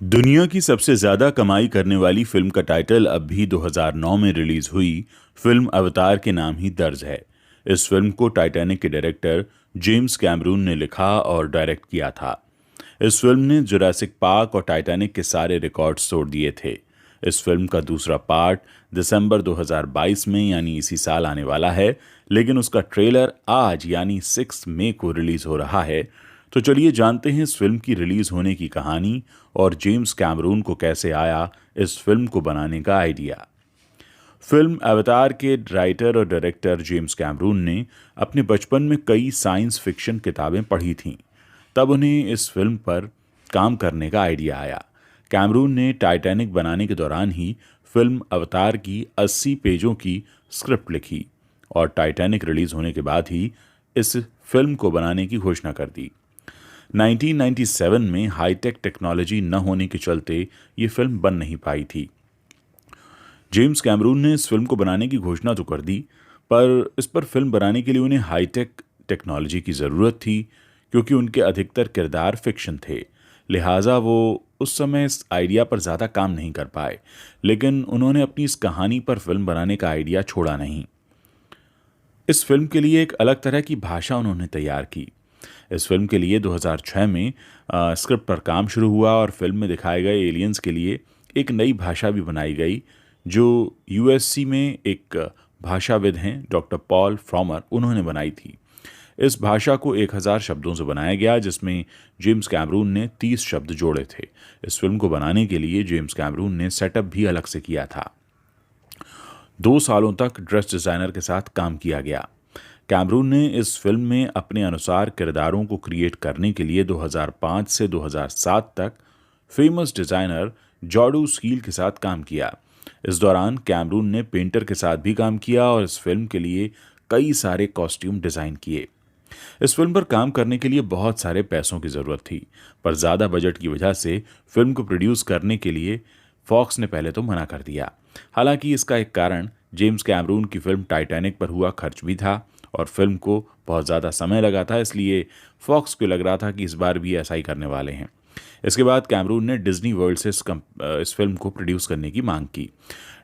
दुनिया की सबसे ज्यादा कमाई करने वाली फिल्म का टाइटल अब भी 2009 में रिलीज हुई फिल्म अवतार के नाम ही दर्ज है। इस फिल्म को टाइटैनिक के डायरेक्टर जेम्स कैमरून ने लिखा और डायरेक्ट किया था। इस फिल्म ने जुरासिक पार्क और टाइटैनिक के सारे रिकॉर्ड्स तोड़ दिए थे। इस फिल्म का दूसरा पार्ट दिसंबर 2022 में यानी इसी साल आने वाला है, लेकिन उसका ट्रेलर आज यानी 6 मई को रिलीज हो रहा है। तो चलिए जानते हैं इस फिल्म की रिलीज होने की कहानी और जेम्स कैमरून को कैसे आया इस फिल्म को बनाने का आइडिया। फिल्म अवतार के राइटर और डायरेक्टर जेम्स कैमरून ने अपने बचपन में कई साइंस फिक्शन किताबें पढ़ी थीं। तब उन्हें इस फिल्म पर काम करने का आइडिया आया। कैमरून ने टाइटैनिक बनाने के दौरान ही फिल्म अवतार की 80 पेजों की स्क्रिप्ट लिखी और टाइटैनिक रिलीज होने के बाद ही इस फिल्म को बनाने की घोषणा कर दी। 1997 में हाईटेक टेक्नोलॉजी न होने के चलते ये फिल्म बन नहीं पाई थी। जेम्स कैमरून ने इस फिल्म को बनाने की घोषणा तो कर दी, पर इस पर फिल्म बनाने के लिए उन्हें हाईटेक टेक्नोलॉजी की ज़रूरत थी, क्योंकि उनके अधिकतर किरदार फिक्शन थे। लिहाजा वो उस समय इस आइडिया पर ज़्यादा काम नहीं कर पाए, लेकिन उन्होंने अपनी इस कहानी पर फिल्म बनाने का आइडिया छोड़ा नहीं। इस फिल्म के लिए एक अलग तरह की भाषा उन्होंने तैयार की। इस फिल्म के लिए 2006 में स्क्रिप्ट पर काम शुरू हुआ और फिल्म में दिखाए गए एलियंस के लिए एक नई भाषा भी बनाई गई, जो यूएससी में एक भाषाविद हैं डॉक्टर पॉल फ्रॉमर, उन्होंने बनाई थी। इस भाषा को 1000 शब्दों से बनाया गया, जिसमें जेम्स कैमरून ने 30 शब्द जोड़े थे। इस फिल्म को बनाने के लिए जेम्स कैमरून ने सेटअप भी अलग से किया था। 2 सालों तक ड्रेस डिज़ाइनर के साथ काम किया गया। कैमरून ने इस फिल्म में अपने अनुसार किरदारों को क्रिएट करने के लिए 2005 से 2007 तक फेमस डिज़ाइनर जॉर्डू स्कील के साथ काम किया। इस दौरान कैमरून ने पेंटर के साथ भी काम किया और इस फिल्म के लिए कई सारे कॉस्ट्यूम डिज़ाइन किए। इस फिल्म पर काम करने के लिए बहुत सारे पैसों की ज़रूरत थी, पर ज़्यादा बजट की वजह से फिल्म को प्रोड्यूस करने के लिए फॉक्स ने पहले तो मना कर दिया। हालांकि इसका एक कारण जेम्स कैमरून की फिल्म टाइटैनिक पर हुआ खर्च भी था और फिल्म को बहुत ज़्यादा समय लगा था, इसलिए फॉक्स को लग रहा था कि इस बार भी ऐसा ही करने वाले हैं। इसके बाद कैमरून ने डिज्नी वर्ल्ड से इस फिल्म को प्रोड्यूस करने की मांग की।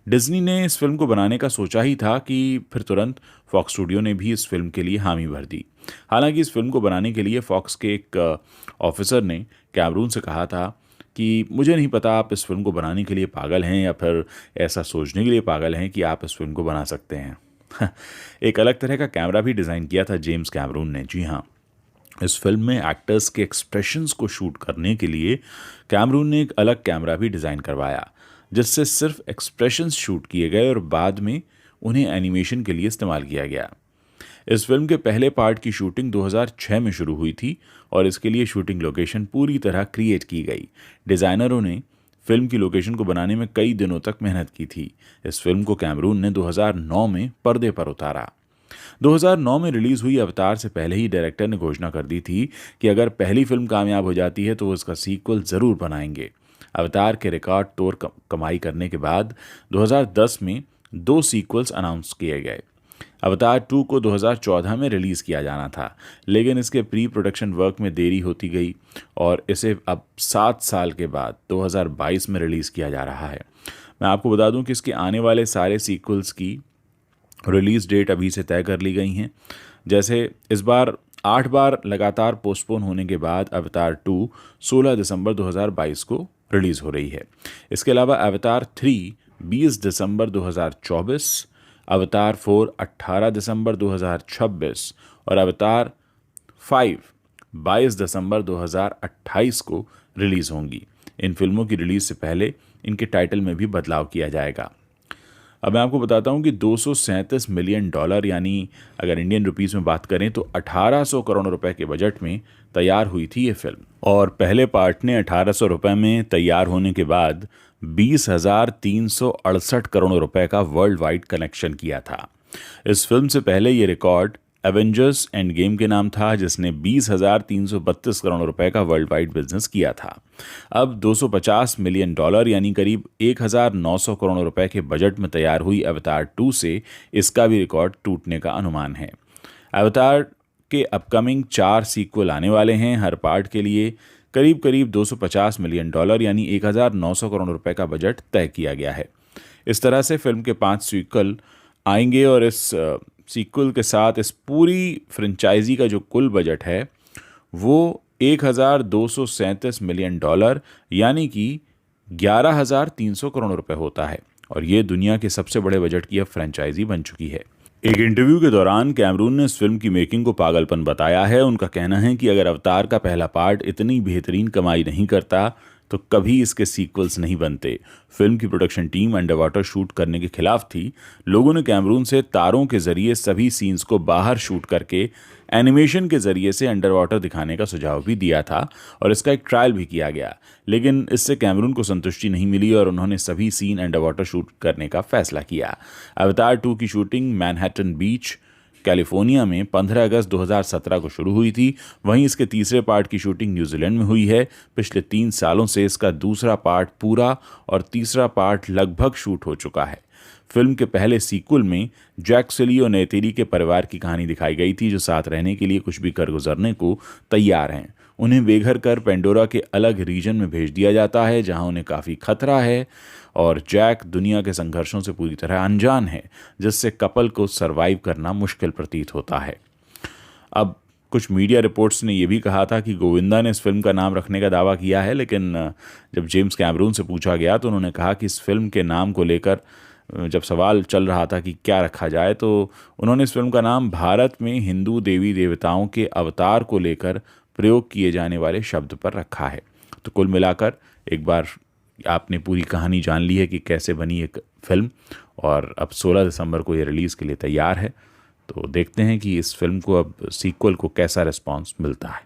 डिज्नी ने इस फिल्म को बनाने का सोचा ही था कि फिर तुरंत फॉक्स स्टूडियो ने भी इस फिल्म के लिए हामी भर दी। हालांकि इस फिल्म को बनाने के लिए फॉक्स के एक ऑफिसर ने कैमरून से कहा था कि मुझे नहीं पता आप इस फिल्म को बनाने के लिए पागल हैं या फिर ऐसा सोचने के लिए पागल हैं कि आप इस फिल्म को बना सकते हैं। एक अलग तरह का कैमरा भी डिज़ाइन किया था जेम्स कैमरून ने। जी हाँ, इस फिल्म में एक्टर्स के एक्सप्रेशंस को शूट करने के लिए कैमरून ने एक अलग कैमरा भी डिज़ाइन करवाया, जिससे सिर्फ एक्सप्रेशंस शूट किए गए और बाद में उन्हें एनिमेशन के लिए इस्तेमाल किया गया। इस फिल्म के पहले पार्ट की शूटिंग 2006 में शुरू हुई थी और इसके लिए शूटिंग लोकेशन पूरी तरह क्रिएट की गई। डिज़ाइनरों ने फिल्म की लोकेशन को बनाने में कई दिनों तक मेहनत की थी। इस फिल्म को कैमरून ने 2009 में पर्दे पर उतारा। 2009 में रिलीज हुई अवतार से पहले ही डायरेक्टर ने घोषणा कर दी थी कि अगर पहली फिल्म कामयाब हो जाती है तो वो इसका सीक्वल ज़रूर बनाएंगे। अवतार के रिकॉर्ड तोड़ कमाई करने के बाद 2010 में 2 सीक्वल्स अनाउंस किए गए। अवतार 2 को 2014 में रिलीज़ किया जाना था, लेकिन इसके प्री प्रोडक्शन वर्क में देरी होती गई और इसे अब 7 साल के बाद 2022 में रिलीज़ किया जा रहा है। मैं आपको बता दूं कि इसके आने वाले सारे सीक्वल्स की रिलीज़ डेट अभी से तय कर ली गई हैं। जैसे इस बार 8 बार लगातार पोस्टपोन होने के बाद अवतार 2 16 दिसंबर 2022 को रिलीज़ हो रही है। इसके अलावा अवतार 3 20 दिसंबर 2024, अवतार 4 18 दिसंबर 2026 और अवतार 5 22 दिसंबर 2028 को रिलीज़ होंगी। इन फिल्मों की रिलीज़ से पहले इनके टाइटल में भी बदलाव किया जाएगा। अब मैं आपको बताता हूँ कि 237 मिलियन डॉलर यानी अगर इंडियन रुपीस में बात करें तो 1800 करोड़ रुपए के बजट में तैयार हुई थी ये फिल्म और पहले पार्ट ने 1800 रुपए में तैयार होने के बाद 20,368 करोड़ रुपए का वर्ल्ड वाइड कलेक्शन किया था। इस फिल्म से पहले ये रिकॉर्ड एवेंजर्स एंड गेम के नाम था, जिसने 20,332 करोड़ रुपए का वर्ल्ड वाइड बिजनेस किया था। अब 250 मिलियन डॉलर यानी करीब 1,900 करोड़ रुपए के बजट में तैयार हुई अवतार 2 से इसका भी रिकॉर्ड टूटने का अनुमान है। अवतार के अपकमिंग 4 सीक्वल आने वाले हैं। हर पार्ट के लिए करीब करीब $250 मिलियन यानी 1900 करोड़ रुपए का बजट तय किया गया है। इस तरह से फिल्म के 5 सीक्वल आएंगे और इस सीक्वल के साथ इस पूरी फ्रेंचाइजी का जो कुल बजट है वो $1237 मिलियन यानी कि 11,300 करोड़ रुपए होता है और ये दुनिया के सबसे बड़े बजट की अब फ्रेंचाइजी बन चुकी है। एक इंटरव्यू के दौरान कैमरून ने इस फिल्म की मेकिंग को पागलपन बताया है। उनका कहना है कि अगर अवतार का पहला पार्ट इतनी बेहतरीन कमाई नहीं करता तो कभी इसके सीक्वल्स नहीं बनते। फिल्म की production team under water shoot करने के खिलाफ थी। लोगों ने कैमरून से तारों के जरिए सभी सीन्स को बाहर शूट करके एनिमेशन के जरिए से अंडर वाटर दिखाने का सुझाव भी दिया था और इसका एक ट्रायल भी किया गया, लेकिन इससे कैमरून को संतुष्टि नहीं मिली और उन्होंने सभी सीन अंडर वाटर शूट करने का फैसला किया। अवतार 2 की शूटिंग मैनहट्टन बीच कैलिफोर्निया में 15 अगस्त 2017 को शुरू हुई थी। वहीं इसके तीसरे पार्ट की शूटिंग न्यूजीलैंड में हुई है। पिछले 3 सालों से इसका दूसरा पार्ट पूरा और तीसरा पार्ट लगभग शूट हो चुका है। फिल्म के पहले सीक्वल में जैक सली और नेतेरी के परिवार की कहानी दिखाई गई थी, जो साथ रहने के लिए कुछ भी कर गुजरने को तैयार हैं। उन्हें बेघर कर पेंडोरा के अलग रीजन में भेज दिया जाता है जहां उन्हें काफ़ी खतरा है और जैक दुनिया के संघर्षों से पूरी तरह अनजान है, जिससे कपल को सरवाइव करना मुश्किल प्रतीत होता है। अब कुछ मीडिया रिपोर्ट्स ने यह भी कहा था कि गोविंदा ने इस फिल्म का नाम रखने का दावा किया है, लेकिन जब जेम्स कैमरून से पूछा गया तो उन्होंने कहा कि इस फिल्म के नाम को लेकर जब सवाल चल रहा था कि क्या रखा जाए, तो उन्होंने इस फिल्म का नाम भारत में हिंदू देवी देवताओं के अवतार को लेकर प्रयोग किए जाने वाले शब्द पर रखा है। तो कुल मिलाकर एक बार आपने पूरी कहानी जान ली है कि कैसे बनी एक फिल्म और अब 16 दिसंबर को ये रिलीज़ के लिए तैयार है। तो देखते हैं कि इस फिल्म को अब सीक्वल को कैसा रिस्पॉन्स मिलता है।